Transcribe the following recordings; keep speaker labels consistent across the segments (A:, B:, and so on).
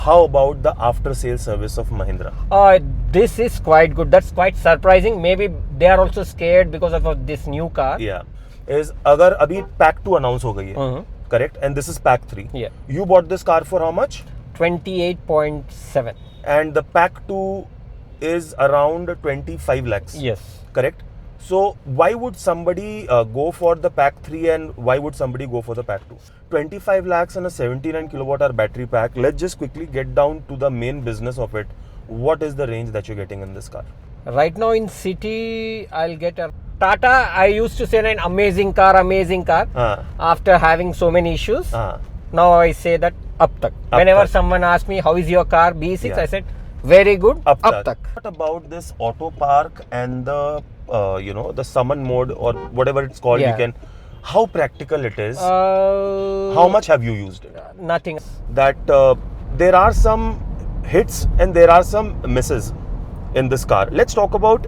A: How about the after sale service of Mahindra?
B: This is quite good. That's quite surprising. Maybe they are also scared because of this new car.
A: Yeah. Is अगर अभी pack 2 announce हो गई है, correct? And this is pack 3.
B: Yeah.
A: You bought this car for how much?
B: 28.7.
A: And the pack 2 is around 25 lakhs.
B: Yes.
A: Correct? So why would somebody go for the pack 3 and why would somebody go for the pack 2? 25 lakhs and a 79 kilowatt hour battery pack. Let's just quickly get down to the main business of it. What is the range that you're getting in this car?
B: Right now in city, I'll get a Tata. I used to say an amazing car. After having so many issues, now I say that up tak. Whenever someone asks me how is your car B6, I said very good. Up tak.
A: What about this auto park and the the summon mode or whatever it's called? You can. How practical it is? How much have you used it?
B: Nothing.
A: That there are some hits and there are some misses in this car. Let's talk about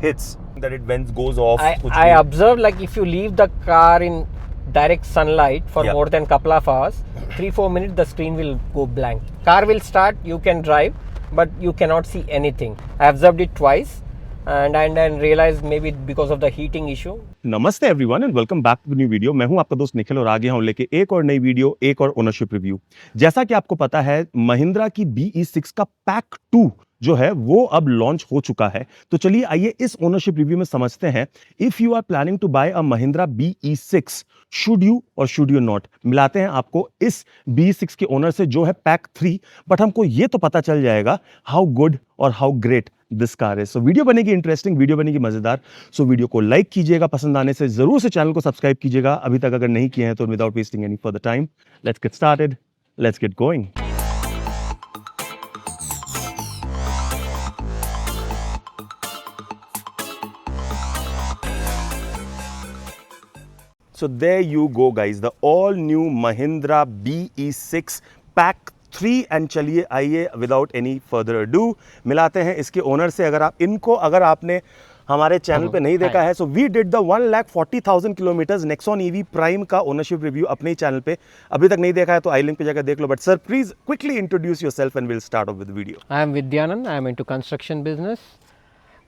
A: hits. That it goes off.
B: I observed, like, if you leave the car in direct sunlight for more than couple of hours, 3-4 minutes, the screen will go blank. Car will start, you can drive, but you cannot see anything. I observed it twice and realized maybe because of the heating issue.
A: नमस्ते everyone and welcome back to new video. मैं हूं आपका दोस्त निखिल और आ गया हूं लेके एक और नई वीडियो, एक और ओनरशिप रिव्यू। जैसा कि आपको पता है, महिंद्रा की BE6 का पैक 2 जो है वो अब लॉन्च हो चुका है। तो चलिए आइए इस ओनरशिप रिव्यू में समझते हैं। If you are planning to buy a Mahindra BE6, should you or should you not. मिलाते हैं आपको इस BE6 के ओनर से जो है पैक 3, बट हमको ये तो पता चल जाएगा हाउ गुड और हाउ ग्रेट दिस कार है। सो वीडियो बनेगी इंटरेस्टिंग, वीडियो बनेगी मजेदार। सो वीडियो को लाइक कीजिएगा, पसंद आने से जरूर से चैनल को सब्सक्राइब कीजिएगा अभी तक अगर नहीं किए हैं तो। Without wasting any further time, let's get started, let's get going. So there you go guys, the all new Mahindra BE6 Pack 3 and चलिए आइए विदाउट एनी फर्दर अडू मिलाते हैं इसके ओनर से। अगर आपने हमारे चैनल पे नहीं देखा है, so we did the 1,40,000 kilometres Nexon EV prime का ओनरशिप रिव्यू अपने ही चैनल पे। अभी तक नहीं देखा है तो आई लिंक पे जाकर देख लो। But sir please quickly introduce yourself and will start off with video.
B: I am Vidyanand. I am into construction business.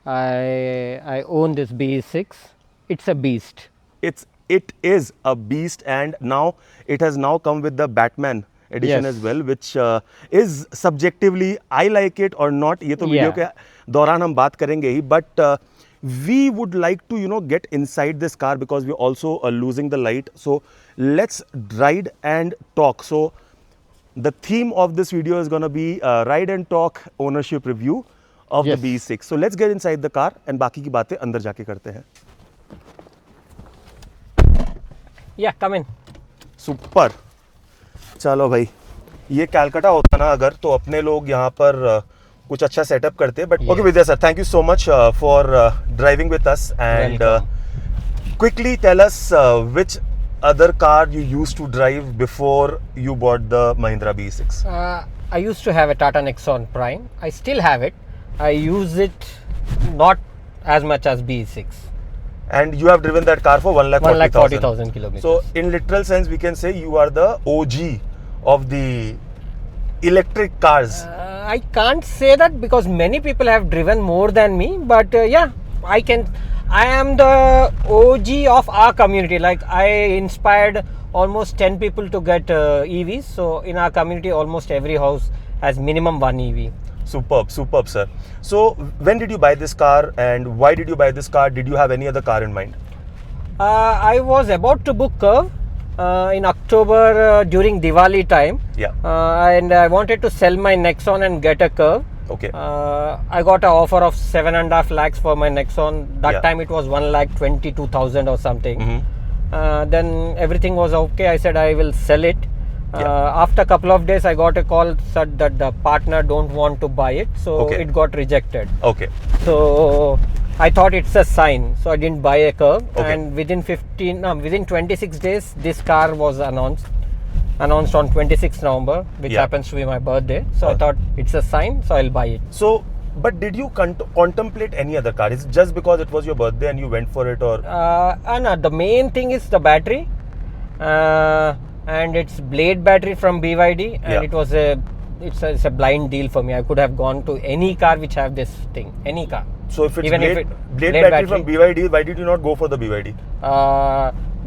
B: I own this BE6. It's a beast.
A: It is a beast and now it has now come with the Batman edition as well, which is subjectively I like it or not, ये तो video के दौरान हम बात करेंगे ही। But we would like to get inside this car because we also are losing the light. So let's ride and talk. So the theme of this video is going to be ride and talk ownership review of the BE6. So let's get inside the car and बाकी की बातें अंदर जाके करते हैं।
B: Yeah, come in.
A: Super. चलो भाई, ये कैलकाटा होता ना अगर, तो अपने लोग यहाँ पर कुछ अच्छा सेटअप करते। But okay Vidya sir, thank you so much for driving with us and quickly tell us which other car you used to drive before you bought the Mahindra BE6?
B: I used to have a Tata Nexon Prime. I still have it. I use it not as much as BE6.
A: And you have driven that car for 1,40,000
B: kilometers.
A: So in literal sense we can say you are the OG of the electric cars.
B: I can't say that because many people have driven more than me, but I am the OG of our community. Like, I inspired almost 10 people to get EVs. So in our community almost every house has minimum one EV.
A: Superb sir. So when did you buy this car and why did you buy this car? Did you have any other car in mind?
B: I was about to book Curve in October during Diwali time. And I wanted to sell my Nexon and get a Curve.
A: Okay.
B: I got an offer of 7.5 lakhs for my Nexon. That time it was 1,22,000 or something. Then everything was okay. I said I will sell it. After a couple of days I got a call said that the partner don't want to buy it, so it got rejected.
A: Okay.
B: So I thought it's a sign, so I didn't buy a Curve. And within 26 days this car was announced on 26th November, which happens to be my birthday. So I thought it's a sign, so I'll buy it.
A: So but did you contemplate any other car? Is it just because it was your birthday and you went for it, or
B: no, the main thing is the battery. And it's Blade battery from BYD, and it was a it's a blind deal for me. I could have gone to any car which have this thing, any car.
A: So if it's
B: Even if
A: Blade,
B: it-
A: Blade
B: Blade
A: battery from
B: battery.
A: BYD, why did you not go for the BYD?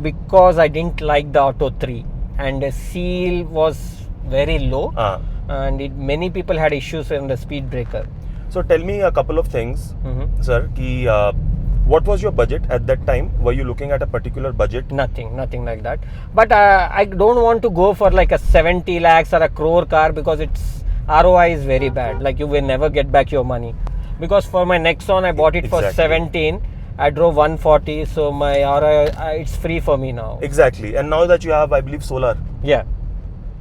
B: Because I didn't like the Auto 3 and the seal was very low, and many people had issues in the speed breaker.
A: So tell me a couple of things,
B: Mhm.
A: sir. What was your budget at that time? Were you looking at a particular budget?
B: Nothing like that. But I don't want to go for like a 70 lakhs or a crore car because its ROI is very bad. Like you will never get back your money. Because for my Nexon, I bought it for
A: Exactly.
B: 17. I drove 140, so my ROI it's free for me now.
A: Exactly. And now that you have, I believe, solar.
B: Yeah.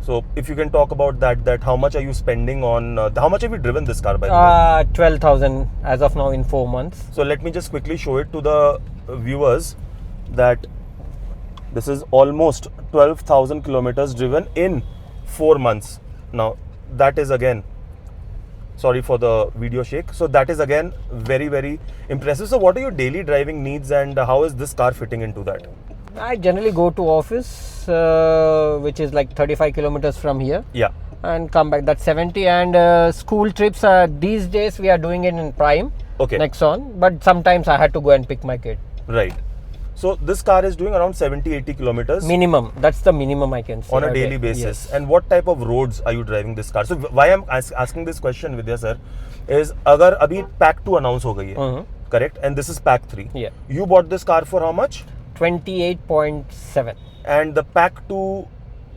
A: So if you can talk about that how much are you spending on? How much have you driven this car by the way?
B: 12,000 as of now in 4 months.
A: So let me just quickly show it to the viewers that this is almost 12,000 kilometers driven in 4 months. Now that is again, sorry for the video shake. So that is again very, very impressive. So what are your daily driving needs and how is this car fitting into that?
B: I generally go to office, which is like 35 kilometers from here,
A: Yeah.
B: and come back. That's 70. And school trips, these days we are doing it in Prime,
A: Okay.
B: Nexon, but sometimes I had to go and pick my kid.
A: Right. So this car is doing around 70-80 kilometers
B: Minimum. That's the minimum I can say.
A: on a
B: day.
A: daily basis.
B: Yes.
A: And what type of roads are you driving this car? So why I'm asking this question, Vidya sir, is अगर अभी pack 2 announce हो गई है,
B: Mhm.
A: correct? And this is pack 3.
B: Yeah.
A: You bought this car for how much?
B: 28.7.
A: And the pack 2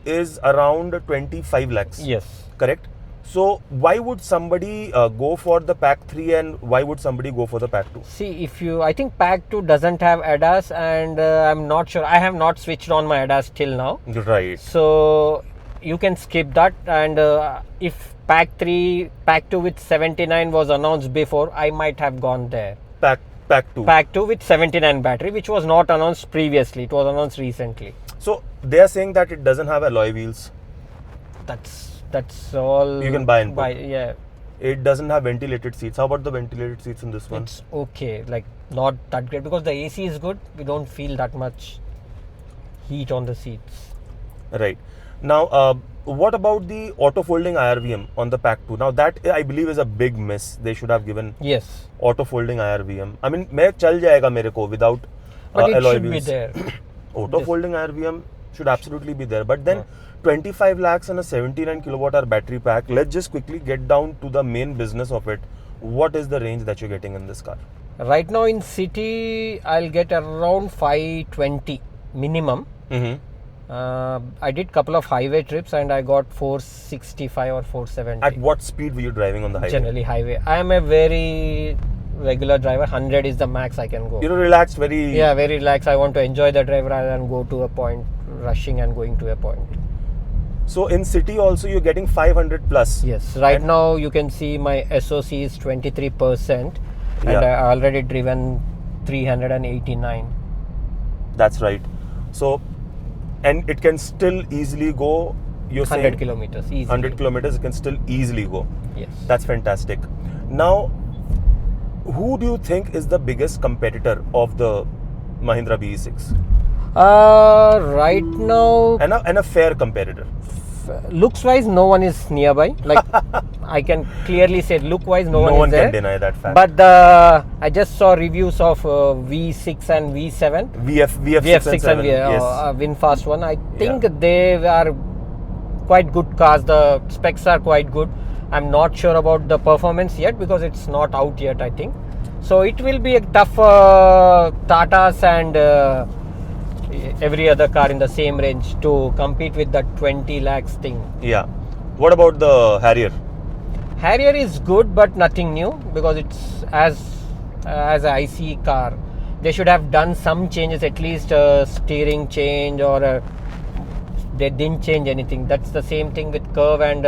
A: is around 25 lakhs.
B: Yes.
A: Correct? So why would somebody go for the pack 3 and why would somebody go for the pack 2?
B: See, I think Pack 2 doesn't have ADAS, and I'm not sure. I have not switched on my ADAS till now.
A: Right.
B: So you can skip that. And if Pack 2 with 79 was announced before, I might have gone there.
A: Pack 2.
B: Pack 2 with 79 battery, which was not announced previously. It was announced recently.
A: So they are saying that it doesn't have alloy wheels.
B: That's all.
A: You can buy and put.
B: Yeah.
A: It doesn't have ventilated seats. How about the ventilated seats in this one?
B: It's okay, like not that great because the AC is good. We don't feel that much heat on the seats.
A: Right. Now, what about the auto folding IRVM on the pack 2? Now that I believe is a big miss. They should have given
B: Yes,
A: auto folding IRVM. I mean, मैं चल जाएगा मेरे को without
B: but it
A: alloy
B: should be
A: wheels.
B: there.
A: Auto
B: This-
A: folding IRVM should absolutely be there. But then 25 lakhs and a 79 kilowatt hour battery pack. Let's just quickly get down to the main business of it. What is the range that you're getting in this car?
B: Right now in city, I'll get around 520 minimum.
A: Mm-hmm.
B: I did couple of highway trips and I got 465 or 470.
A: At what speed were you driving on the highway?
B: Generally highway. I am a very regular driver. 100 is the max I can go.
A: You're relaxed, very.
B: Yeah, very relaxed. I want to enjoy the drive rather than go to a point, rushing and going to a point.
A: So in city also you're getting 500 plus.
B: Yes, right
A: And-
B: now you can see my SOC is 23%, and
A: Yeah.
B: I already driven 389.
A: That's right. So, and it can still easily go. You're
B: 100
A: saying
B: kilometers easily.
A: 100 kilometers. It can still easily go.
B: Yes.
A: That's fantastic. Now, who do you think is the biggest competitor of the Mahindra BE6
B: Right now,
A: and a fair competitor?
B: looks wise, no one is nearby. Like I can clearly say, look wise, no one is there.
A: can deny that fact.
B: But I just saw reviews of V6 and V7.
A: VF6 and 7. Yes.
B: VinFast one. I think they are quite good cars. The specs are quite good. I'm not sure about the performance yet because it's not out yet, I think. So it will be a tough Tatas and every other car in the same range to compete with that 20 lakhs thing.
A: Yeah. What about the Harrier?
B: Harrier is good but nothing new because it's as an IC car. They should have done some changes, at least a steering change or they didn't change anything. That's the same thing with Curve and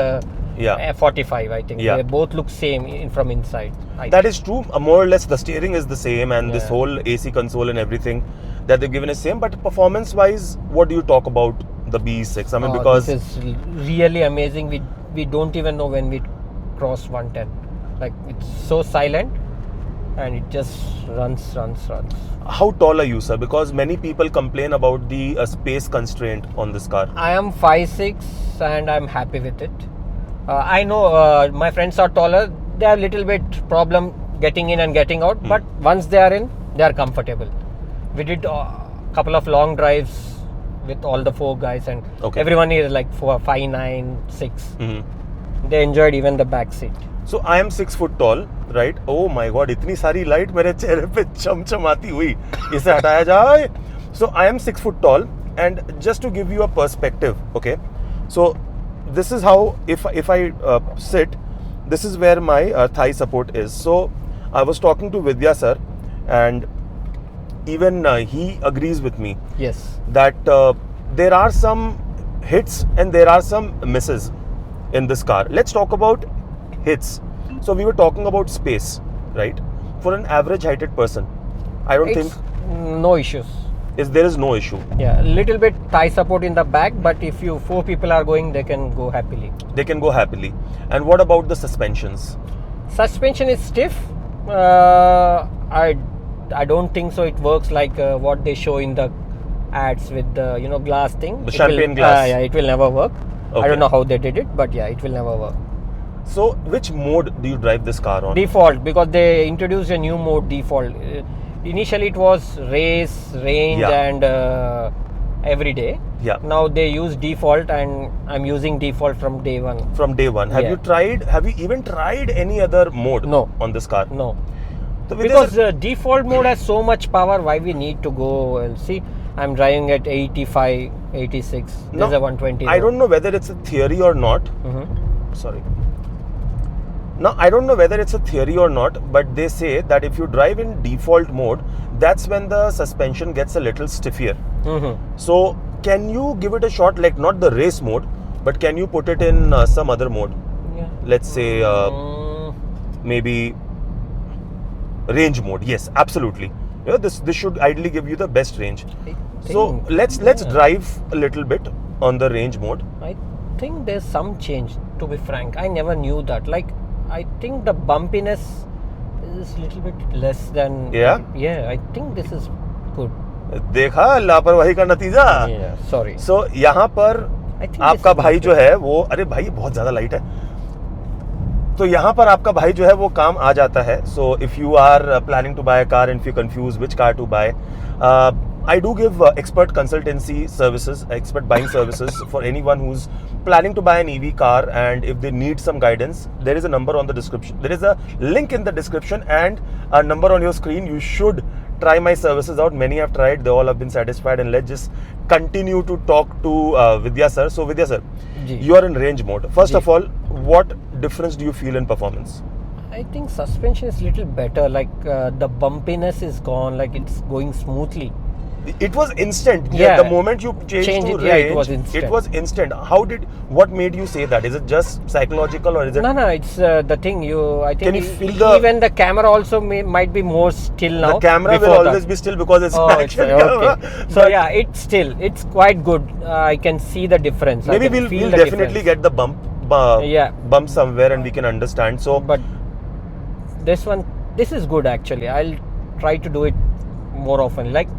B: F45, I think.
A: Yeah.
B: They both look same from inside.
A: That is true. More or less, the steering is the same, and this
B: Yeah.
A: whole AC console and everything that they've given is same. But performance-wise, what do you talk about the BE6? I mean, because
B: this is really amazing. We don't even know when we cross 110. Like it's so silent, and it just runs.
A: how tall are you, sir? Because many people complain about the space constraint on this car.
B: I am 5'6" and I'm happy with it. I know my friends are taller. They have little bit problem getting in and getting out, but once they are in, they are comfortable. We did a couple of long drives with all the 4 guys, and
A: Okay.
B: everyone is like 4, 5, 9, 6.
A: Mhm.
B: They enjoyed even the back seat.
A: So I am 6 foot tall, right? Oh my God, इतनी सारी light मेरे चेहरे पे चमचमाती हुई, इसे हटाया जाए. So I am 6 foot tall, and just to give you a perspective, okay? So this is how if I sit, this is where my thigh support is. So I was talking to Vidya sir, and even he agrees with me
B: Yes.
A: that there are some hits and there are some misses in this car. Let's talk about hits. So we were talking about space, right? For an average heighted person, I don't
B: It's
A: think
B: no issues.
A: there is no issue.
B: Yeah, little bit thigh support in the back, but if you 4 people are going, they can go happily.
A: They can go happily. And what about the suspensions?
B: Suspension is stiff. I don't think so. It works like what they show in the ads with the glass thing.
A: The champagne glass.
B: Yeah, it will never work.
A: Okay.
B: I don't know how they did it, but yeah, it will never work.
A: So which mode do you drive this car on?
B: Default, because they introduced a new mode, default. Initially it was race, range,
A: Yeah.
B: and everyday.
A: Yeah.
B: Now they use default, and I'm using default from day one.
A: From day one. Have
B: Yeah.
A: have you even tried any other mode
B: No.
A: on this car?
B: No.
A: So with
B: Because
A: this-
B: default mode has so much power, why we need to go and see? I'm driving at 85, 86.
A: No,
B: There's a 120.
A: I don't know whether it's a theory or not. Sorry. Now, I don't know whether it's a theory or not, but they say that if you drive in default mode, that's when the suspension gets a little stiffer. So, can you give it a shot, like not the race mode, but can you put it in some other mode?
B: Yeah.
A: Let's say maybe range mode. Yes, absolutely. This should ideally give you the best range. So let's drive a little bit on the range mode.
B: I think there's some change. To be frank, I never knew that. Like, I think the bumpiness is a little bit less than.
A: Yeah?
B: Yeah, I think this is good.
A: देखा लापरवाही का नतीजा.
B: Yeah, sorry.
A: So यहाँ पर
B: I think
A: आपका
B: this is
A: भाई
B: good.
A: जो है वो, अरे भाई बहुत ज्यादा लाइट है. तो यहाँ पर आपका भाई जो है वो काम आ जाता है. So if you are planning to buy a car and if you're confused which car to buy, I do give expert consultancy services, expert buying services for anyone who's planning to buy an EV car, and if they need some guidance, there is a number on the description. There is a link in the description and a number on your screen. You should try my services out. Many have tried, they all have been satisfied, and let's just continue to talk to Vidya sir. So Vidya sir,
B: Ji.
A: you are in range mode. First
B: Ji.
A: of all, what difference do you feel in performance?
B: I think suspension is little better. Like the bumpiness is gone. Like it's going smoothly.
A: It was instant.
B: Yeah.
A: The moment you changed to
B: it,
A: range,
B: yeah, it was instant.
A: it was instant. What made you say that? Is it just psychological or is it?
B: No, it's the thing. I think
A: Can you feel the-
B: even the camera also might be more still now.
A: The camera will
B: before
A: always
B: that.
A: be still because it's
B: Oh,
A: an
B: it's
A: action
B: okay.
A: camera.
B: So yeah, it's quite good. I can see the difference. I
A: Maybe
B: can
A: we'll
B: feel the
A: definitely
B: difference.
A: get the bump somewhere and we can understand. So
B: But this is good actually. I'll try to do it more often. Like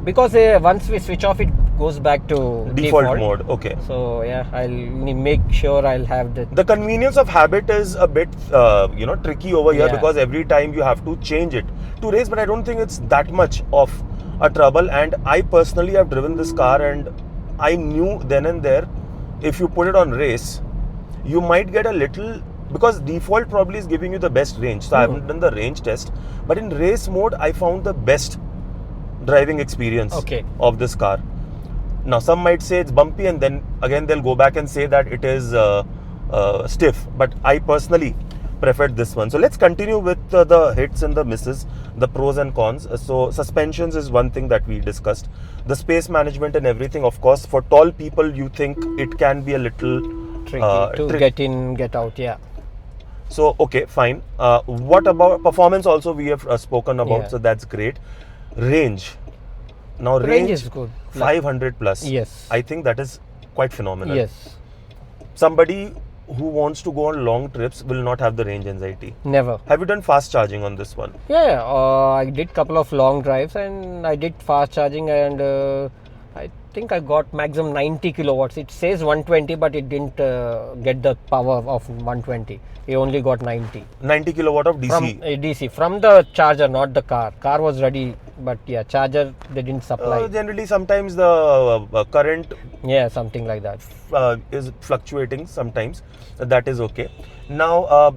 B: because once we switch off, it goes back to
A: default mode. Okay.
B: So yeah, I'll make sure I'll have the.
A: The convenience of habit is a bit tricky over here,
B: Yeah.
A: because every time you have to change it to race, but I don't think it's that much of a trouble. And I personally have driven this car, and I knew then and there, if you put it on race, you might get a little, because default probably is giving you the best range. So I haven't done the range test, but in race mode I found the best driving experience of this car. Now some might say it's bumpy, and then again they'll go back and say that it is stiff, but I personally preferred this one. So let's continue with the hits and the misses, the pros and cons. So suspensions is one thing that we discussed. The space management and everything, of course, for tall people you think it can be a little
B: Tricky to get in, get out. Yeah.
A: So okay, fine. What about performance? Also we have spoken about,
B: Yeah.
A: so that's great. Range. Now
B: Range is good.
A: 500 plus.
B: Yes.
A: I think that is quite phenomenal.
B: Yes.
A: Somebody who wants to go on long trips will not have the range anxiety.
B: Never.
A: Have you done fast charging on this one?
B: Yeah. I did couple of long drives and I did fast charging, and I think I got maximum 90 kilowatts. It says 120, but it didn't get the power of 120. It only got 90
A: 90 kilowatt of DC.
B: from DC from the charger, not the car. Car was ready, but yeah, charger they didn't supply.
A: Generally, sometimes the current
B: Yeah, something like that.
A: is fluctuating sometimes. That is okay. Now,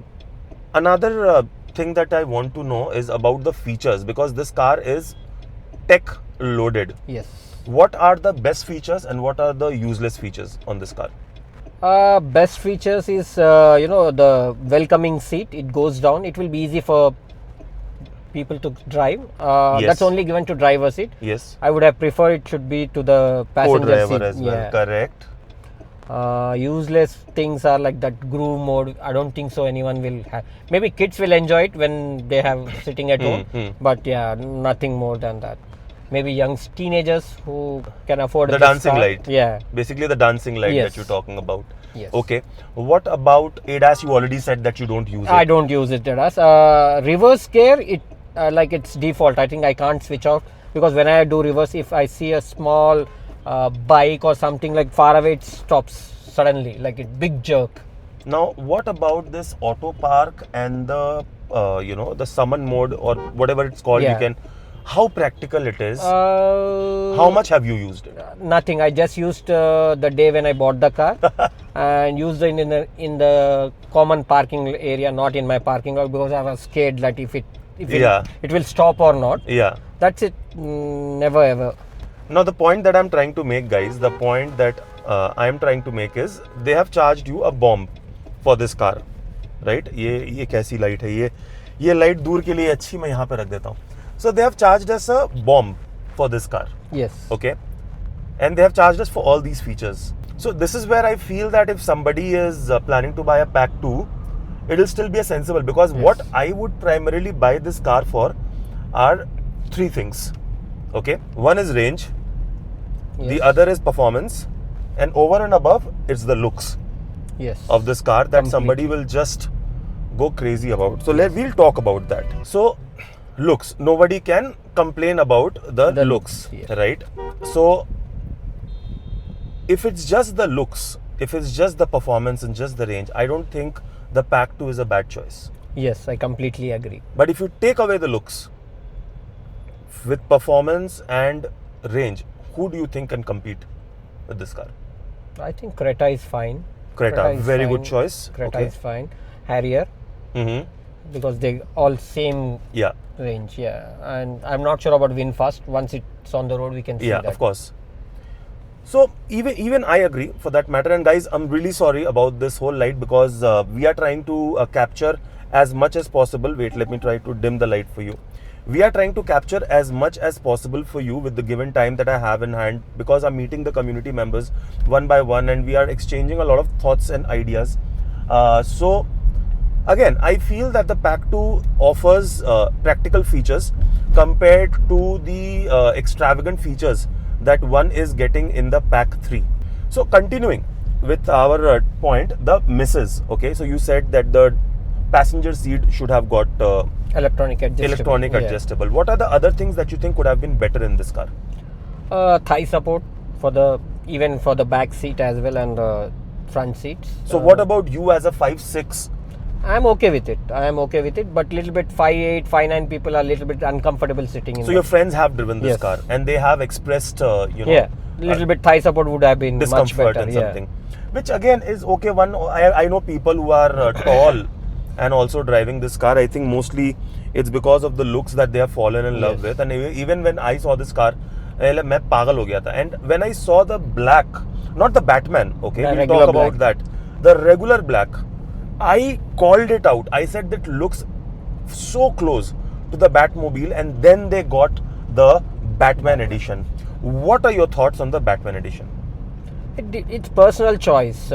A: another thing that I want to know is about the features, because this car is tech loaded.
B: Yes.
A: What are the best features and what are the useless features on this car?
B: Best features is the welcoming seat. It goes down. It will be easy for people to drive.
A: Yes.
B: That's only given to driver seat.
A: Yes.
B: I would have preferred it should be to the passenger
A: Co-driver
B: seat.
A: as well.
B: Yeah.
A: Correct.
B: Useless things are like that groove mode. I don't think so anyone will have. Maybe kids will enjoy it when they have sitting at home. But yeah, nothing more than that. Maybe young teenagers who can afford
A: The
B: this
A: dancing
B: car.
A: light.
B: Yeah.
A: Basically, the dancing light
B: Yes.
A: that you're talking about.
B: Yes.
A: Okay. What about ADAS? You already said that you don't use
B: I
A: it.
B: don't use it as reverse gear. It like it's default. I think I can't switch out because when I do reverse, if I see a small bike or something like far away, it stops suddenly, like a big jerk.
A: Now, what about this auto park and the the summon mode or whatever it's called?
B: Yeah.
A: You can. How practical it is?
B: How
A: How much have you used it?
B: Nothing. I just used the day when I bought the car and used it in the common parking area, not in my parking lot, because I was scared that if
A: Yeah.
B: it will stop or not.
A: Yeah.
B: That's it. Never ever.
A: Now, the point that I'm trying to make, guys, the point that I am trying to make is they have charged you a bomb for this car, right? ये कैसी light है? ये light दूर के लिए अच्छी, मैं यहाँ पे रख देता हूँ. So they have charged us a bomb for this car.
B: Yes.
A: Okay, and they have charged us for all these features. So this is where I feel that if somebody is planning to buy a pack 2, it will still be a sensible, because
B: Yes.
A: what I would primarily buy this car for are 3 things. Okay, one is range, the
B: Yes.
A: other is performance, and over and above it's the looks
B: Yes.
A: of this car that somebody
B: Completely.
A: will just go crazy about. So we'll talk about that. So looks, nobody can complain about the
B: The
A: looks,
B: looks, yes.
A: right? So if it's just the looks, if it's just the performance and just the range, I don't think the pack 2 is a bad choice.
B: Yes, I completely agree.
A: But if you take away the looks with performance and range, who do you think can compete with this car?
B: I think Creta is fine.
A: Creta,
B: is
A: very good
B: fine.
A: choice.
B: Creta
A: Okay.
B: is fine. Harrier, because they all same
A: Yeah.
B: range. Yeah, and I'm not sure about VinFast. Once it's on the road, we can see
A: Yeah,
B: that.
A: of course. So even I agree for that matter. And guys, I'm really sorry about this whole light, because we are trying to capture as much as possible. Wait, let me try to dim the light for you. We are trying to capture as much as possible for you with the given time that I have in hand, because I'm meeting the community members one by one and we are exchanging a lot of thoughts and ideas. So again, I feel that the Pack 2 offers practical features compared to the extravagant features that one is getting in the Pack 3. So continuing with our point, the misses. Okay, so you said that the passenger seat should have got
B: Electronic adjustable.
A: electronic
B: Yeah.
A: adjustable. What are the other things that you think could have been better in this car?
B: Thigh support for even for the back seat as well, and front seats.
A: So what about you as a 5'6"?
B: I'm okay with it. But little bit 5'8", 5'9" people are a little bit uncomfortable sitting in.
A: So your friends have driven this
B: Yes.
A: car and they have expressed,
B: little bit thigh support would have been much
A: discomfort
B: better.
A: and
B: Yeah.
A: something, which again is okay. I know people who are tall and also driving this car. I think mostly it's because of the looks that they have fallen in love
B: Yes.
A: with. And even when I saw this car, मैं पागल हो गया था. And when I saw the black, not the Batman, okay,
B: The
A: we'll
B: regular
A: talk about that, the regular black, I called it out. I said that looks so close to the Batmobile, and then they got the Batman edition. What are your thoughts on the Batman edition?
B: It's personal choice.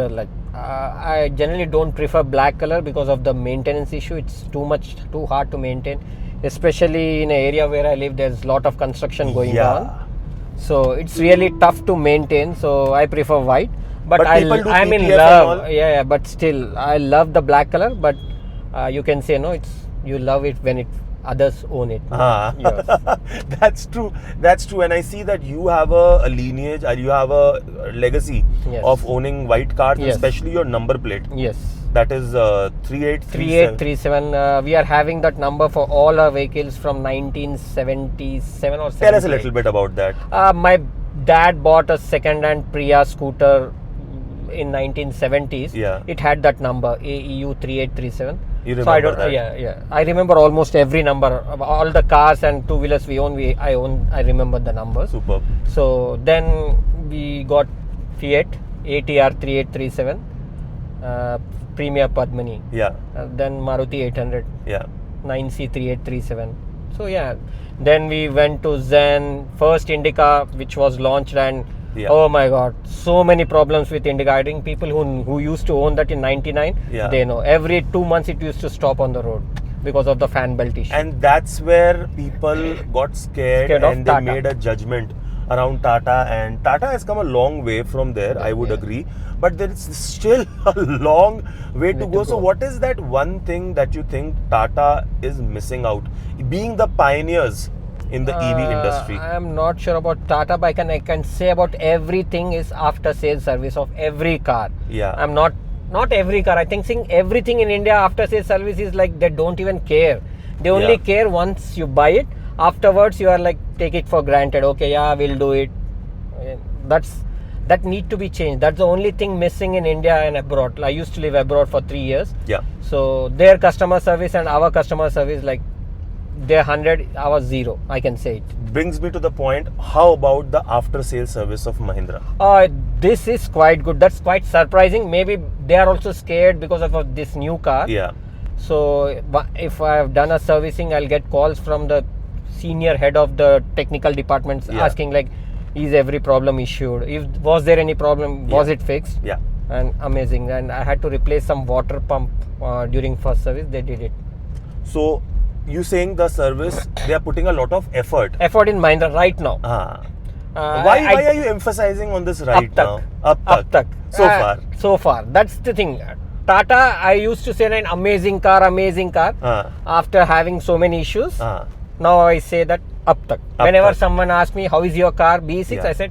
B: I generally don't prefer black color because of the maintenance issue. It's too hard to maintain, especially in an area where I live. There's a lot of construction going on, so it's really tough to maintain. So I prefer white. But
A: people do
B: I'm in
A: PPF and
B: love.
A: all.
B: Yeah, but still, I love the black color. But you can say no. You love it when it others own it.
A: Ah.
B: Yes.
A: That's true. That's true. And I see that you have a lineage, or you have a legacy
B: Yes.
A: of owning white cars,
B: Yes.
A: especially your number plate.
B: Yes.
A: That is 3837.
B: 3837. We are having that number for all our vehicles from 1977 or 78.
A: Tell us a little bit about that.
B: My dad bought a second-hand Priya scooter in 1970s.
A: Yeah.
B: It had that number AEU 3837.
A: You
B: So I
A: remember
B: don't.
A: that?
B: Yeah. I remember almost every number. All the cars and two-wheelers we own. I remember the numbers.
A: Superb.
B: So then we got Fiat ATR 3837, Premier Padmini,
A: Yeah.
B: then Maruti 800,
A: Yeah.
B: 9C 3837. So yeah, then we went to Zen, first Indica which was launched, and
A: Yeah.
B: oh my god, so many problems with Indica. I think people who used to own that in 99,
A: Yeah.
B: they know every 2 months it used to stop on the road because of the fan belt issue.
A: And that's where people got scared
B: Scared of
A: and they
B: Tata.
A: made a judgment around Tata, and Tata has come a long way from there, I would
B: Yeah.
A: agree, but there is still a long way to go. So what is that one thing that you think Tata is missing out, being the pioneers in the EV industry?
B: I am not sure about Tata, but I can say about everything is after sales service of every car.
A: Yeah.
B: I'm not every car. I think seeing everything in India after sales service is like they don't even care. They only
A: Yeah.
B: care once you buy it. Afterwards, you are like take it for granted. Okay, yeah, we'll do it. That need to be changed. That's the only thing missing in India and abroad. I used to live abroad for 3 years.
A: Yeah.
B: So their customer service and our customer service, like they're 100, our 0. I can say it.
A: Brings me to the point, how about the after sales service of Mahindra?
B: This is quite good. That's quite surprising. Maybe they are also scared because of this new car.
A: Yeah.
B: So if I have done a servicing, I'll get calls from the senior head of the technical departments
A: Yeah.
B: asking like, is every problem issued? Was there any problem? Was
A: Yeah.
B: it fixed?
A: Yeah.
B: And amazing. And I had to replace some water pump during first service. They did it.
A: So you saying the service, they are putting a lot of effort.
B: Effort in Mahindra right now.
A: Ah.
B: Uh,
A: Why
B: I-
A: are you emphasizing on this right
B: Up
A: now?
B: tak. Up tak.
A: So far.
B: So far. That's the thing. Tata, I used to say an amazing car.
A: Ah.
B: After having so many issues,
A: Ah.
B: now I say that up tak.
A: Up
B: Whenever
A: tak.
B: someone asks me, how is your car? B6,
A: Yeah.
B: I said,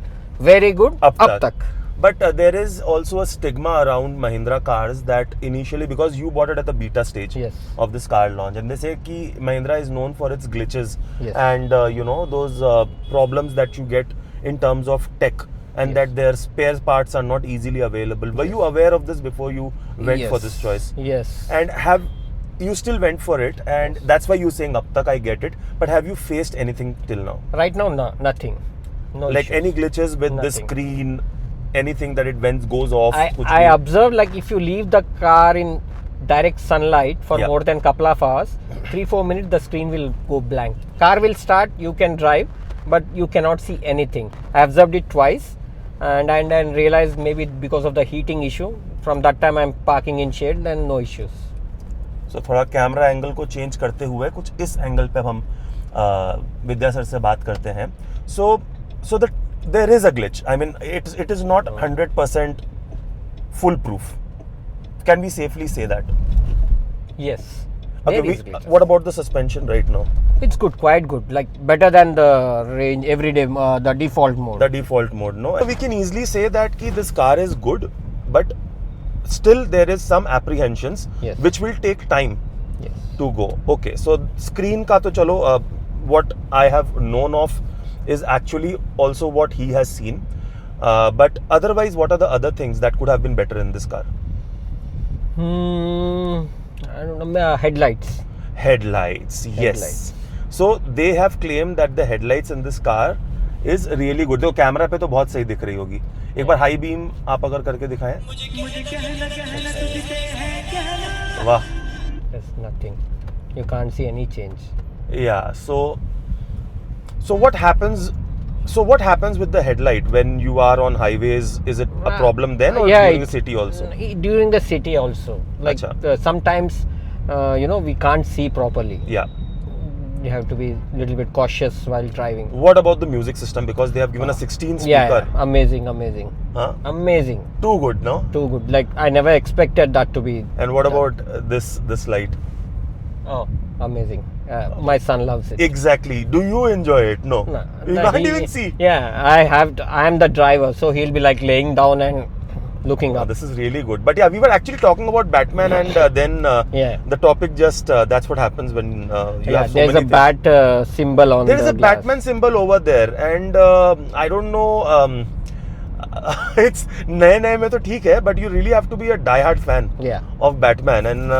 B: very good.
A: Up tak.
B: tak.
A: But there is also a stigma around Mahindra cars that initially, because you bought it at the beta stage
B: Yes.
A: of this car launch, and they say ki Mahindra is known for its glitches
B: Yes.
A: and those problems that you get in terms of tech, and
B: Yes.
A: that their spare parts are not easily available. Were you aware of this before you went for
B: Yes.
A: this choice?
B: Yes.
A: And have you still went for it, and that's why you're saying up tak, I get it, but have you faced anything till now?
B: Right now, no, nothing. No
A: Like
B: issues.
A: any glitches with the
B: Nothing.
A: screen, anything that it goes off? kuch
B: I
A: bhi?
B: observed like if you leave the car in direct sunlight for
A: Yeah.
B: more than couple of hours, 3-4 minutes the screen will go blank. Car will start, you can drive, but you cannot see anything. I observed it twice and then realized maybe because of the heating issue. From that time I'm parking in shade, then no issues.
A: So थोड़ा camera angle को change करते हुए कुछ इस angle पे हम विद्या sir से बात करते हैं. So that there is a glitch. I mean, it is not 100% foolproof. Can we safely say that?
B: Yes.
A: Okay,
B: There is glitches.
A: what about the suspension right now?
B: It's good, quite good. Like better than the range everyday, the default mode.
A: The default mode, no? We can easily say that ki this car is good, but still there is some apprehensions
B: Yes.
A: which will take time
B: Yes.
A: to go. Okay, so screen ka to chalo, what I have known of is actually also what he has seen. But otherwise, what are the other things that could have been better in this car?
B: I don't know. Headlights.
A: Headlights, yes.
B: Headlights.
A: So they have claimed that the headlights in this car is really good. देखो camera पे तो बहुत सही दिख रही होगी. एक बार high beam आप अगर करके दिखाएं. वाह.
B: There's nothing. You can't see any change.
A: Yeah. So what happens? So what happens with the headlight when you are on highways? Is it a problem then, or during the city also?
B: During the city also. Like
A: Acha.
B: sometimes, we can't see properly.
A: Yeah.
B: You have to be a little bit cautious while driving.
A: What about the music system? Because they have given a 16 speaker.
B: Yeah, amazing.
A: Huh?
B: Amazing.
A: Too good, no?
B: Too good. Like I never expected that to be.
A: And what about this light?
B: Oh, amazing. My son loves it.
A: Exactly. Do you enjoy it? No.
B: No,
A: You
B: no,
A: can't
B: he-
A: even see.
B: Yeah, I am the driver, so he'll be like laying down and looking
A: Oh,
B: up.
A: this is really good. But yeah, we were actually talking about Batman, and then
B: Yeah.
A: the topic just that's what happens when you
B: Yeah,
A: have so
B: there's
A: many
B: a
A: things.
B: bat symbol on
A: There is
B: the
A: a
B: glass.
A: Batman symbol over there, and I don't know. It's नए में तो ठीक है, but you really have to be a die-hard fan
B: Yeah.
A: of Batman and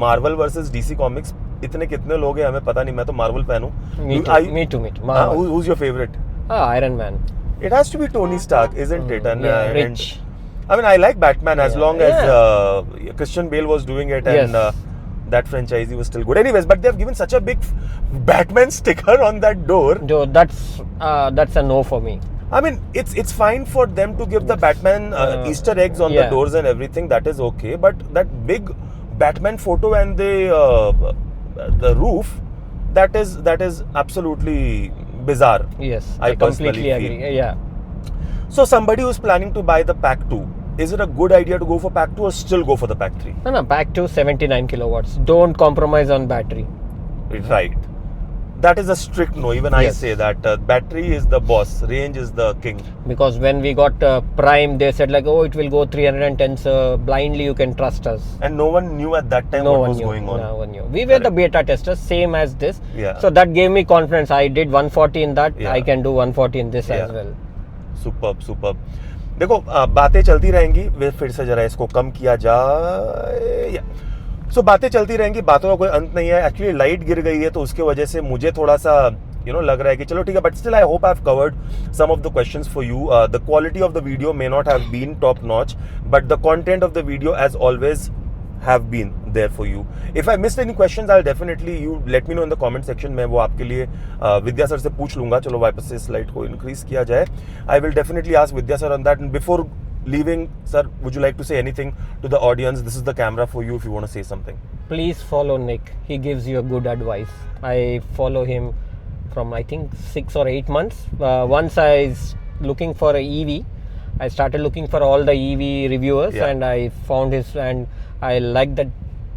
A: Marvel versus DC Comics. इतने कितने लोग हैं हमें पता नहीं. मैं तो Marvel fan हूँ.
B: Me too.
A: I-
B: Me too. Me too.
A: हाँ,
B: Marvel.
A: who's your favorite?
B: Iron Man.
A: It has to be Tony Stark, isn't it? And,
B: Yeah,
A: and
B: rich.
A: I mean, I like Batman as
B: Yeah.
A: long as Christian Bale was doing it, and
B: Yes.
A: that franchise was still good. Anyways, but they've given such a big Batman sticker on that door.
B: Though that's a no for me.
A: I mean, it's fine for them to give the Batman Easter eggs on the
B: yeah.
A: doors and everything. That is okay. But that big Batman photo and the roof, that is absolutely bizarre.
B: Yes,
A: I
B: I completely
A: personally feel.
B: agree. Yeah.
A: So somebody who's planning to buy the Pack 2, is it a good idea to go for Pack 2 or still go for the Pack 3?
B: No, back to 79 kilowatts. Don't compromise on battery.
A: Right. That is a strict no. Even I
B: Yes.
A: say that battery is the boss, range is the king.
B: Because when we got Prime, they said like, oh, it will go 310, so blindly you can trust us.
A: And no one knew at that time
B: No
A: what
B: one
A: was
B: knew.
A: going on.
B: No one knew. We were the beta testers, same as this.
A: Yeah.
B: So that gave me confidence. I did 140 in that.
A: Yeah.
B: I can do 140 in this
A: Yeah.
B: as well.
A: Super. देखो बातें चलती रहेंगी. फिर से जरा इसको कम किया जाए. सो बातें चलती रहेंगी, बातों का कोई अंत नहीं है. एक्चुअली लाइट गिर गई है तो उसके वजह से मुझे थोड़ा सा लग रहा है कि चलो ठीक है, but still I hope I have covered some of the questions for you. The quality of the video may not have been top notch, but the content of the video as always have been there for you. If I missed any questions, I'll definitely, you let me know in the comment section. मैं वो आपके लिए विद्या sir से पूछ लूंगा. चलो वापस से स्लाइड को इंक्रीज किया जाए. I will definitely ask Vidya sir on that. And before leaving, sir, would you like to say anything to the audience? This is the camera for you if you want to say something.
B: Please follow Nick. He gives you a good advice. I follow him from I think 6 or 8 months. Once I was looking for a EV, I started looking for all the EV reviewers,
A: Yeah.
B: and I found his, and I like the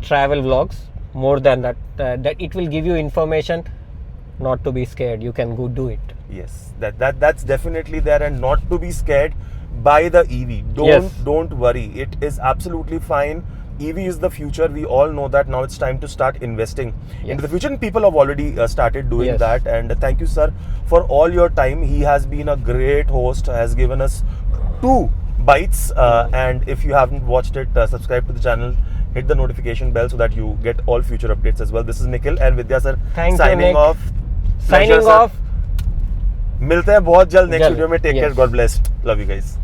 B: travel vlogs more than that. That it will give you information, not to be scared. You can go do it.
A: Yes, that's definitely there, and not to be scared. Buy the EV.
B: Yes.
A: Don't worry. It is absolutely fine. EV is the future. We all know that. Now it's time to start investing into the future. And people have already started doing
B: Yes.
A: that. And thank you, sir, for all your time. He has been a great host. Has given us 2 bites. And if you haven't watched it, subscribe to the channel. Hit the notification bell so that you get all future updates as well. This is Nikhil and Vidya sir
B: Thank you,
A: signing
B: Nick.
A: off.
B: Signing
A: Pleasure, sir.
B: off.
A: मिलते हैं बहुत जल्द next
B: जल्द,
A: video में. Take care.
B: yes.
A: God bless. Love you guys.